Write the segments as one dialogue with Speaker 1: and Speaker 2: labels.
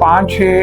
Speaker 1: 5-6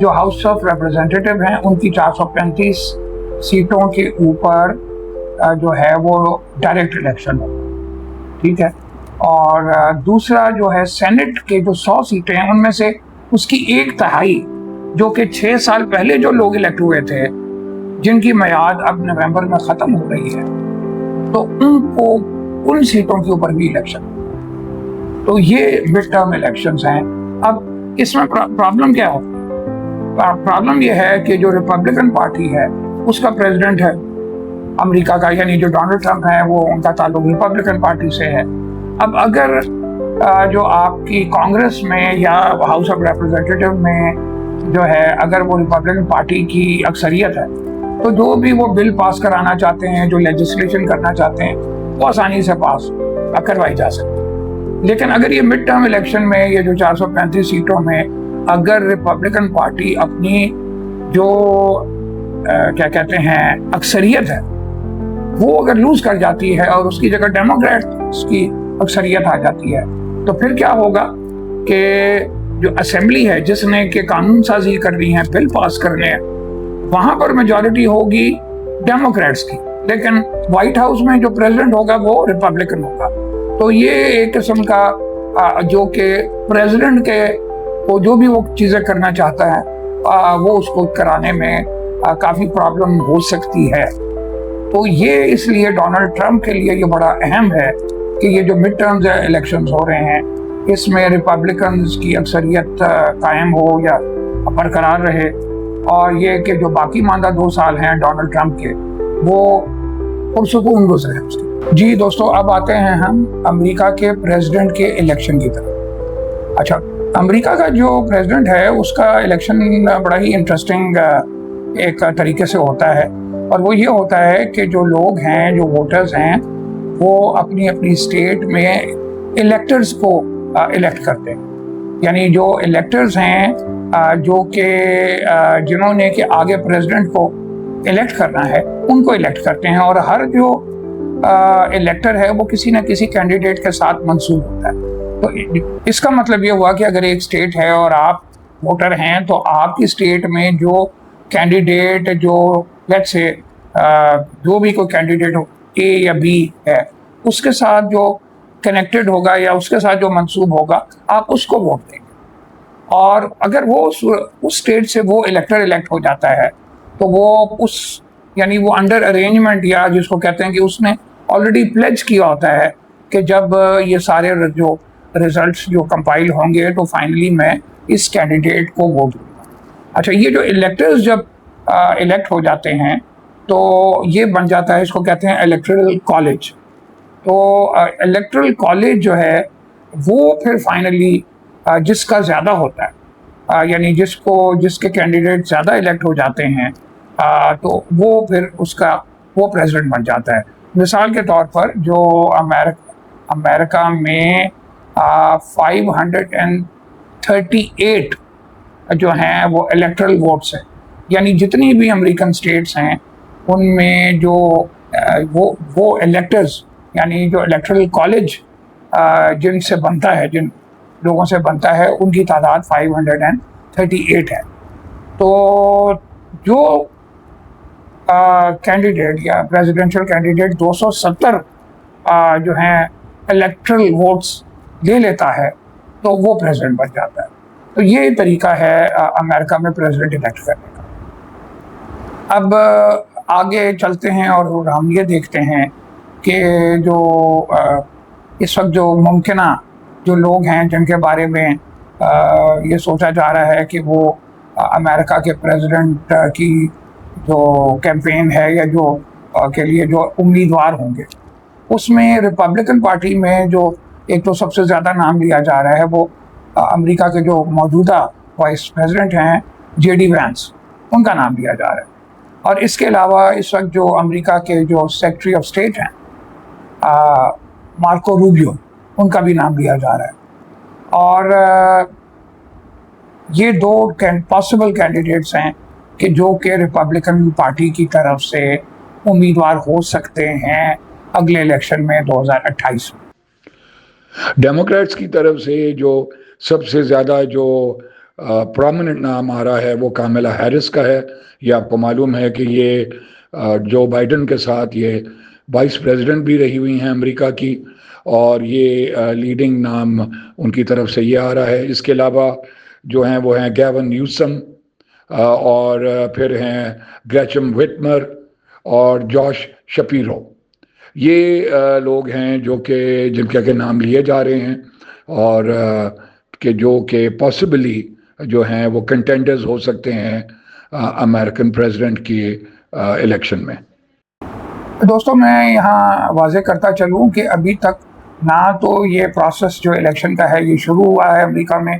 Speaker 1: جو house of representative ہیں ان کی 435 سیٹوں کے اوپر جو ہے وہ ڈائریکٹ الیکشن ہو، ٹھیک ہے. اور دوسرا جو ہے سینٹ کے جو 100 سیٹیں ہیں ان میں سے اس کی 1/3 جو کہ 6 سال پہلے جو لوگ الیکٹ ہوئے تھے جن کی میعاد اب نومبر میں ختم ہو رہی ہے، تو ان کو ان سیٹوں کے اوپر بھی الیکشن. تو یہ مڈ ٹرم الیکشنز ہیں. اب اس میں پرابلم کیا ہوتی ہے؟ پرابلم یہ ہے کہ جو ریپبلکن پارٹی ہے اس کا پریزیڈنٹ ہے امریکہ کا، یعنی جو ڈونلڈ ٹرمپ ہے وہ ان کا تعلق ریپبلکن پارٹی سے ہے. اب اگر جو آپ کی کانگریس میں یا ہاؤس آف ریپرزینٹیٹو میں جو ہے اگر وہ ریپبلکن پارٹی کی اکثریت ہے تو جو بھی وہ بل پاس کرانا چاہتے ہیں، جو لیجسلیشن کرنا چاہتے ہیں، وہ آسانی سے پاس کروائی جا سکتی. لیکن اگر یہ مڈ ٹرم الیکشن میں یہ جو 435 سیٹوں میں اگر ریپبلکن پارٹی اپنی جو کیا کہتے ہیں اکثریت ہے وہ اگر لوز کر جاتی ہے اور اس کی جگہ ڈیموکریٹس کی اکثریت آ جاتی ہے، تو پھر کیا ہوگا کہ جو اسمبلی ہے جس نے کہ قانون سازی کرنی ہے، بل پاس کرنے ہیں، وہاں پر میجورٹی ہوگی ڈیموکریٹس کی، لیکن وائٹ ہاؤس میں جو پریزیڈنٹ ہوگا وہ ریپبلکن ہوگا. تو یہ ایک قسم کا جو کہ پریزیڈنٹ کے وہ جو بھی وہ چیزیں کرنا چاہتا ہے وہ اس کو کرانے میں کافی پرابلم ہو سکتی ہے. تو یہ اس لیے ڈونلڈ ٹرمپ کے لیے یہ بڑا اہم ہے کہ یہ جو مڈ ٹرمز الیکشنز ہو رہے ہیں اس میں ریپبلکنز کی اکثریت قائم ہو یا برقرار رہے، اور یہ کہ جو باقی ماندہ 2 سال ہیں ڈونلڈ ٹرمپ کے وہ پرسکون گزرے. جی دوستو، اب آتے ہیں ہم امریکہ کے پریزیڈنٹ کے الیکشن کی طرف. اچھا، امریکہ کا جو پریزیڈنٹ ہے اس کا الیکشن بڑا ہی انٹرسٹنگ ایک طریقے سے ہوتا ہے، اور وہ یہ ہوتا ہے کہ جو لوگ ہیں، جو ووٹرز ہیں، وہ اپنی اپنی اسٹیٹ میں الیکٹرز کو الیکٹ کرتے ہیں. یعنی جو الیکٹرز ہیں جو کہ جنہوں نے کہ آگے پریزیڈنٹ کو الیکٹ کرنا ہے ان کو الیکٹ کرتے ہیں، اور ہر جو الیکٹر ہے وہ کسی نہ کسی کینڈیڈیٹ کے ساتھ منسوب ہوتا ہے. تو اس کا مطلب یہ ہوا کہ اگر ایک اسٹیٹ ہے اور آپ ووٹر ہیں تو آپ کی اسٹیٹ میں جو کینڈیڈیٹ جو لیٹس سے جو بھی کوئی کینڈیڈیٹ ہو اے یا بی ہے اس کے ساتھ جو کنیکٹڈ ہوگا یا اس کے ساتھ جو منسوب ہوگا آپ اس کو ووٹ دیں گے. اور اگر وہ اس اسٹیٹ سے وہ الیکٹر الیکٹ ہو جاتا ہے تو وہ اس یعنی وہ انڈر ارینجمنٹ یا جس کو کہتے ہیں کہ اس نے آلریڈی پلیج کیا ہوتا ہے کہ جب یہ سارے جو ریزلٹس جو کمپائل ہوں گے تو فائنلی میں اس کینڈیڈیٹ کو ووٹ دوں گا. اچھا، یہ جو الیکٹرز جب الیکٹ ہو جاتے ہیں تو یہ بن جاتا ہے، اس کو کہتے ہیں الیکٹرل کالج. تو الیکٹرل کالج جو ہے وہ پھر فائنلی جس کا زیادہ ہوتا ہے، یعنی جس کے کینڈیڈیٹ زیادہ الیکٹ ہو جاتے ہیں تو وہ پھر اس کا وہ پریزیڈنٹ بن جاتا ہے. مثال کے طور پر جو امریکہ میں 538 جو ہیں وہ الیکٹرل ووٹس ہیں، یعنی جتنی بھی امریکن اسٹیٹس ہیں ان میں جو وہ الیکٹرز یعنی جو الیکٹرل کالج جن سے بنتا ہے، جن لوگوں سے بنتا ہے، ان کی تعداد 538 ہے. تو جو کینڈیڈیٹ یا پریزیڈنشل کینڈیڈیٹ 270 جو ہیں الیکٹرل ووٹس لے لیتا ہے تو وہ پریزیڈنٹ بن جاتا ہے. تو یہ طریقہ ہے امریکہ میں پریزیڈنٹ الیکٹ کرنے کا. اب آگے چلتے ہیں اور ہم یہ دیکھتے ہیں کہ جو اس وقت جو ممکنہ جو لوگ ہیں جن کے بارے میں یہ سوچا جا رہا ہے کہ وہ امریکہ کے پریزیڈنٹ کی جو کیمپین ہے یا جو کے لیے جو امیدوار ہوں گے، اس میں ریپبلکن پارٹی میں جو ایک تو سب سے زیادہ نام لیا جا رہا ہے وہ امریکہ کے جو موجودہ وائس پریزیڈنٹ ہیں جے ڈی وینس، ان کا نام لیا جا رہا ہے. اور اس کے علاوہ اس وقت جو امریکہ کے جو سیکرٹری آف اسٹیٹ ہیں مارکو روبیو، ان کا بھی نام لیا جا رہا ہے. اور یہ 2 پاسبل کینڈیڈیٹس ہیں کہ جو کہ ریپبلکن پارٹی کی طرف سے امیدوار ہو سکتے ہیں اگلے الیکشن میں 2028 میں.
Speaker 2: ڈیموکریٹس کی طرف سے جو سب سے زیادہ جو پرومیننٹ نام آ رہا ہے وہ کاملا ہیرس کا ہے. یہ آپ کو معلوم ہے کہ یہ جو بائیڈن کے ساتھ یہ وائس پریزیڈنٹ بھی رہی ہوئی ہیں امریکہ کی, اور یہ لیڈنگ نام ان کی طرف سے یہ آ رہا ہے. اس کے علاوہ جو ہیں وہ ہیں گیون نیوسم, اور پھر ہیں گریچم وٹمر اور جوش شپیرو. یہ لوگ ہیں جو کہ جن کے نام لیے جا رہے ہیں, اور کہ جو کہ پاسبلی جو ہیں وہ کنٹینڈرز ہو سکتے ہیں امریکن پریزیڈنٹ کی الیکشن میں.
Speaker 1: دوستوں میں یہاں واضح کرتا چلوں کہ ابھی تک نہ تو یہ پروسیس جو الیکشن کا ہے یہ شروع ہوا ہے امریکہ میں,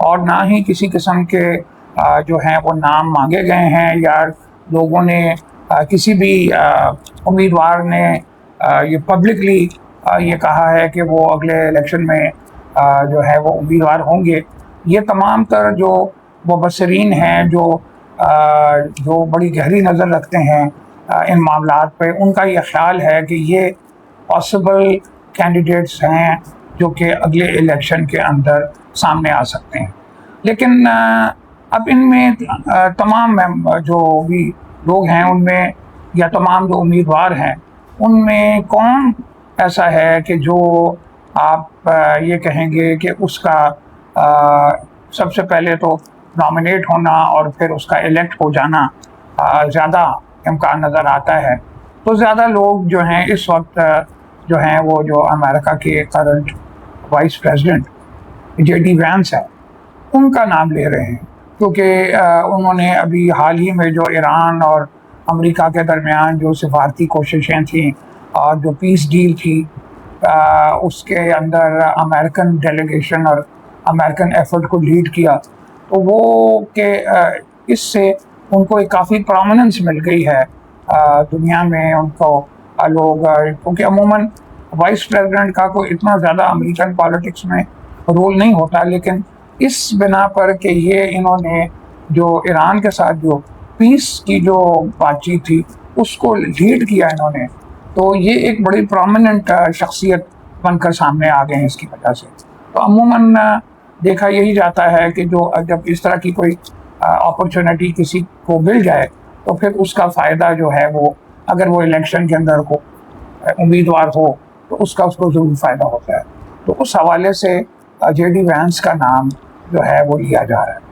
Speaker 1: اور نہ ہی کسی قسم کے جو ہیں وہ نام مانگے گئے ہیں, یا لوگوں نے کسی بھی امیدوار نے یہ پبلکلی یہ کہا ہے کہ وہ اگلے الیکشن میں جو ہے وہ امیدوار ہوں گے. یہ تمام تر جو مبصرین ہیں جو بڑی گہری نظر رکھتے ہیں ان معاملات پہ, ان کا یہ خیال ہے کہ یہ پاسبل کینڈیڈیٹس ہیں جو کہ اگلے الیکشن کے اندر سامنے آ سکتے ہیں. لیکن اب ان میں تمام جو بھی لوگ ہیں ان میں, یا تمام جو امیدوار ہیں ان میں کون ایسا ہے کہ جو آپ یہ کہیں گے کہ اس کا سب سے پہلے تو نامنیٹ ہونا اور پھر اس کا الیکٹ ہو جانا زیادہ امکان نظر آتا ہے. تو زیادہ لوگ جو ہیں اس وقت جو ہیں وہ جو امریکہ کے current vice president J D Vance ہے ان کا نام لے رہے ہیں, کیونکہ انہوں نے ابھی حال ہی میں جو ایران اور امریکہ کے درمیان جو سفارتی کوششیں تھیں اور جو پیس ڈیل تھی اس کے اندر امریکن ڈیلیگیشن اور امریکن ایفرٹ کو لیڈ کیا, تو وہ کہ اس سے ان کو ایک کافی پرومیننس مل گئی ہے دنیا میں. ان کو لوگ, کیونکہ عموماً وائس پریزیڈنٹ کا کوئی اتنا زیادہ امریکن پالیٹکس میں رول نہیں ہوتا, لیکن اس بنا پر کہ یہ انہوں نے جو ایران کے ساتھ جو پیس کی جو بات چیت تھی اس کو لیڈ کیا انہوں نے, تو یہ ایک بڑی پرومیننٹ شخصیت بن کر سامنے آ گئے ہیں اس کی وجہ سے. تو عموماً دیکھا یہی جاتا ہے کہ جو جب اس طرح کی کوئی اپرچونٹی کسی کو مل جائے تو پھر اس کا فائدہ جو ہے وہ, اگر وہ الیکشن کے اندر کو امیدوار ہو تو اس کا اس کو ضرور فائدہ ہوتا ہے. تو اس حوالے سے جے ڈی وینس کا نام جو ہے وہ لیا جا رہا ہے.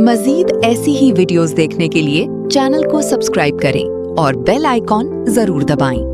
Speaker 3: مزید ایسی ہی ویڈیوز دیکھنے کے لیے چینل کو سبسکرائب کریں اور بیل آئیکن ضرور دبائیں.